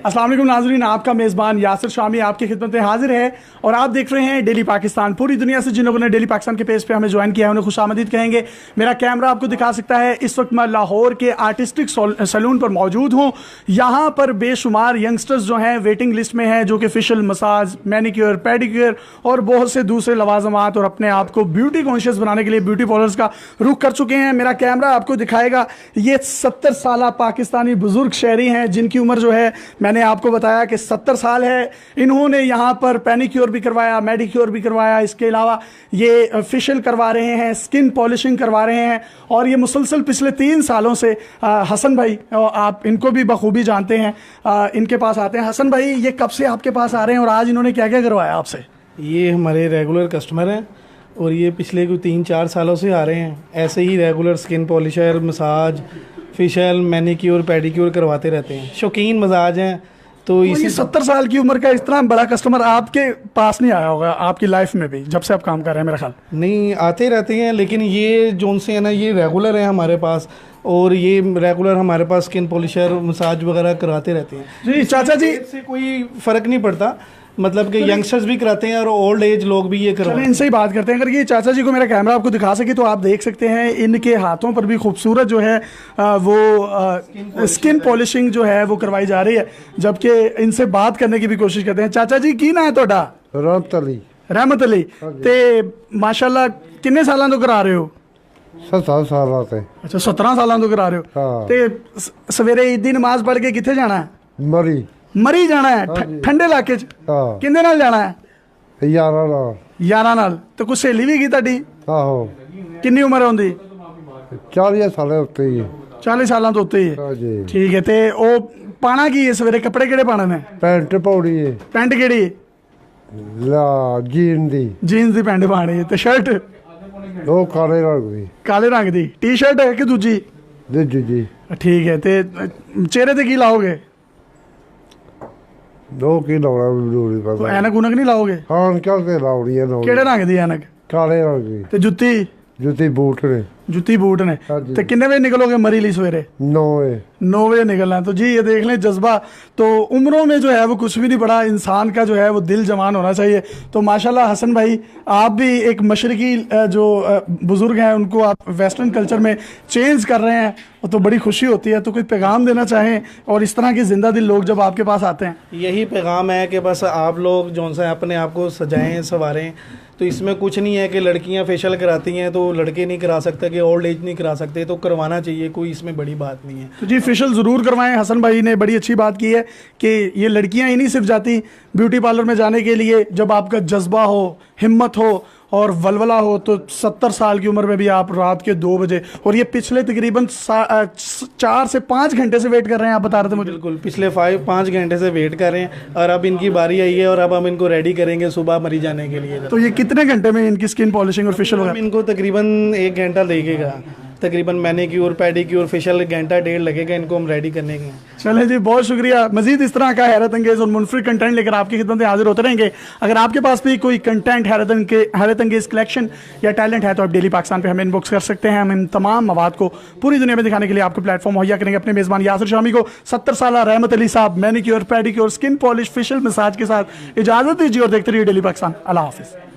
अस्सलाम वालेकुम नाज़रीन, आपका मेज़बान यासिर शामी आपकी खिदमत में हाजिर है और आप देख रहे हैं डेली पाकिस्तान। पूरी दुनिया से जिन लोगों ने डेली पाकिस्तान के पेज पे हमें ज्वाइन किया है उन्हें खुशामदीद कहेंगे। मेरा कैमरा आपको दिखा सकता है। इस वक्त मैं लाहौर के आर्टिस्टिक सैलून पर मौजूद हूँ। यहाँ पर बेशुमार यंगस्टर्स जो हैं वेटिंग लिस्ट में हैं, जो कि फेशियल मसाज, मैनिक्योर, पेडिक्योर और बहुत से दूसरे लवाजमात और अपने आप को ब्यूटी कॉन्शियस बनाने के लिए ब्यूटी पार्लर्स का रुख कर चुके हैं। मेरा कैमरा आपको दिखाएगा। ये 70 साल पाकिस्तानी बुजुर्ग शहरी हैं जिनकी उम्र जो है मैंने आपको बताया कि 70 साल है। इन्होंने यहाँ पर पेनिक्योर भी करवाया, मेडिक्योर भी करवाया, इसके अलावा ये फेशियल करवा रहे हैं, स्किन पॉलिशिंग करवा रहे हैं और ये मुसलसल पिछले 3 सालों से हसन भाई, आप इनको भी बखूबी जानते हैं, इनके पास आते हैं। हसन भाई, ये कब से आपके पास आ रहे हैं और आज इन्होंने क्या क्या करवाया आपसे? ये हमारे रेगुलर कस्टमर हैं और ये पिछले कोई 3-4 सालों से आ रहे हैं। ऐसे ही regular skin polisher, massage, facial, manicure, pedicure करवाते रहते हैं। शौकीन मसाज हैं। तो ये 70 साल की उम्र का इतना बड़ा कस्टमर आपके पास नहीं आया होगा आपकी लाइफ में भी, जब से आप काम कर रहे हैं? मेरा ख्याल नहीं, आते रहते हैं, लेकिन ये जोन से है ना, ये रेगुलर है हमारे पास और ये रेगुलर हमारे पास स्किन पॉलिशर, मसाज वगैरह कराते रहते हैं। जी चाचा जी, इससे कोई फ़र्क नहीं पड़ता, मतलब कि यंगस्टर्स भी कराते हैं और ओल्ड एज लोग भी ये करवाते हैं। इनसे ही बात करते हैं। अगर ये चाचा जी को मेरा कैमरा आपको दिखा सके तो आप देख सकते हैं इनके हाथों पर भी खूबसूरत जो है वो स्किन पॉलिशिंग जो है वो करवाई जा रही है। जबकि इनसे बात करने की भी कोशिश करते हैं। चाचा जी की ना है तोड़ा? रहमत अली। ते माशाल्लाह किन्ने सालों तो करा रहे हो? 17 साल आते। अच्छा, 17 सालों तो करा रहे हो। ते सवेरे ईद दी नमाज पढ़ के किथे जाना है? मरी जाना है ठंडे इलाके च। किंदे नाल जाना है? यारां नाल। तो कुछ सहेली भी की तुहाडी? आहो। किन्नी उम्र होंदी? 40 साल उत्ते ही। 40 सालों तो उत्ते ही है। ठीक है। ते ओ पाना की है सवेरे? कपड़े केड़े पाने ने? पैंट पौड़ी है। पैंट केड़ी? जीन्स दी पैंट पानी है। ते शर्ट? वो काले रंग दी। काले रंग दी। टी शर्ट है कि दूजी? जी। ठीक है। ते चेहरे ते की लाओगे? दो की लाउना जरूरी पता। तो ऐनक उनक नहीं लाओगे? हाँ, क्या के लाउनी है? केड़े रंग दी ऐनक? काले रंग दी। ते जुत्ती बूट ने। जुत्ती बूट ने। तो किन्ने बजे निकलोगे मरी ली सवेरे? 9 बजे निकलना है। तो जी ये देख लें जज्बा। तो उम्रों में जो है वो कुछ भी नहीं पड़ा, इंसान का जो है वो दिल जवान होना चाहिए। तो माशाल्लाह हसन भाई, आप भी एक मशरकी जो बुज़ुर्ग हैं उनको आप वेस्टर्न कल्चर में चेंज कर रहे हैं, तो बड़ी खुशी होती है। तो कोई पैगाम देना चाहें और इस तरह के ज़िंदा दिल लोग जब आपके पास आते हैं? यही पैगाम है कि बस आप लोग जो सा अपने आप को सजाएं, संवारें। तो इसमें कुछ नहीं है कि लड़कियां फेशियल कराती हैं तो लड़के नहीं करा सकते, कि ओल्ड एज नहीं करा सकते, तो करवाना चाहिए, कोई इसमें बड़ी बात नहीं है। तो जी फेशियल ज़रूर करवाएं। हसन भाई ने बड़ी अच्छी बात की है कि ये लड़कियां ही नहीं सिर्फ जाती ब्यूटी पार्लर में जाने के लिए, जब आपका जज्बा हो, हिम्मत हो और वलवला हो, तो 70 साल की उम्र में भी आप रात के 2 बजे, और ये पिछले तकरीबन 4 से 5 घंटे से वेट कर रहे हैं, आप बता रहे थे मुझे? बिल्कुल, पिछले 5 घंटे से वेट कर रहे हैं और अब इनकी बारी आई है और अब हम इनको रेडी करेंगे सुबह मरी जाने के लिए। तो ये कितने घंटे में इनकी स्किन पॉलिशिंग और फेशियल वगैरह? इनको तकरीबन 1 घंटा लगेगा। तकरीबन मैनिक्योर, पेडिक्योर, फेशियल 1-1.5 लगेगा इनको हम रेडी करने के। चलें जी, बहुत शुक्रिया। मजीद इस तरह का हैरत अंगेज और मुनफरिद कंटेंट लेकर आपकी खिदमत में हाजिर होते रहेंगे। अगर आपके पास भी कोई कंटेंट हैरत अंगेज कलेक्शन या टैलेंट है तो आप डेली पाकिस्तान पे हमें इनबॉक्स कर सकते हैं। हम इन तमाम मवाद को पूरी दुनिया में दिखाने के लिए आपको प्लेटफॉर्म मुहैया करेंगे। अपने मेज़बान यासिर शामी को 70 साल रहमत अली साहब manicure, pedicure, skin polish, facial massage के साथ इजाज़त दीजिए और देखते रहिए डेली पाकिस्तान। अल्लाह हाफिज़।